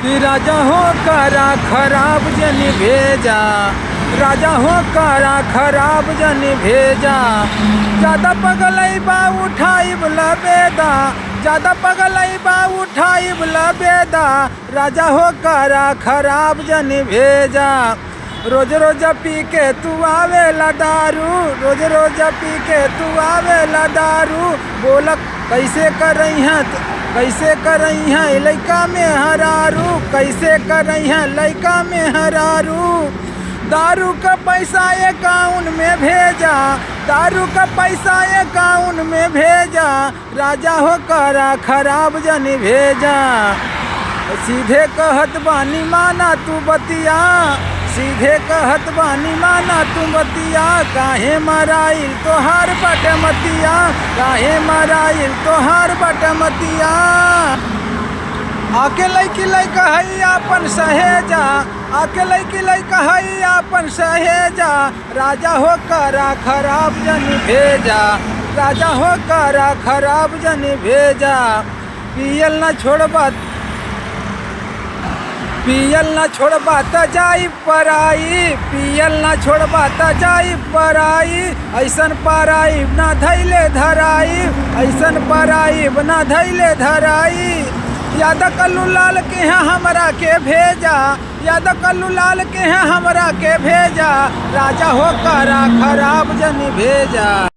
कि राजा हो करा खराब जन भेजा, राजा हो करा खराब जन भेजा। ज्यादा पगलई बा उठाई लबेदा, ज्यादा पगलई बा उठाई लबेदा। राजा हो करा खराब जन भेजा। रोज रोज पी के तू आवेला दारू, रोज रोज पी के तू आवेला दारू। बोल कैसे कर रही हैं, कैसे कर रही हैं लइका में हरारू, कैसे कर रही हैं लइका में हरारू। दारू का पैसा अकाउंट में भेजा, दारू का पैसा अकाउंट में भेजा। राजा हो करा खराब जन भेजा। सीधे कहत बानी माना तू बतिया, सीधे कहत बानी माना तू बतिया। काहे मराइल तोहार बटमतिया, काहे मराइल तोहार बटमतिया। आके लइकी लइका है आपन सहेजा, आके लइकी लइका है आपन सहेजा। राजा हो करा खराब जन भेजा, राजा हो करा खराब जन भेजा। पियल न छोड़बा, पियल न छोड़बा त जाई पराई, पियल न छोड़बा त जाई पराई। ऐसन पराई ना धैले धराई, ऐसन पराई ना धैले धराई। याद कल्लू लाल के हैं हमरा के भेजा, याद कल्लू लाल के हैं हमरा के भेजा। राजा हो करा खराब जन भेजा।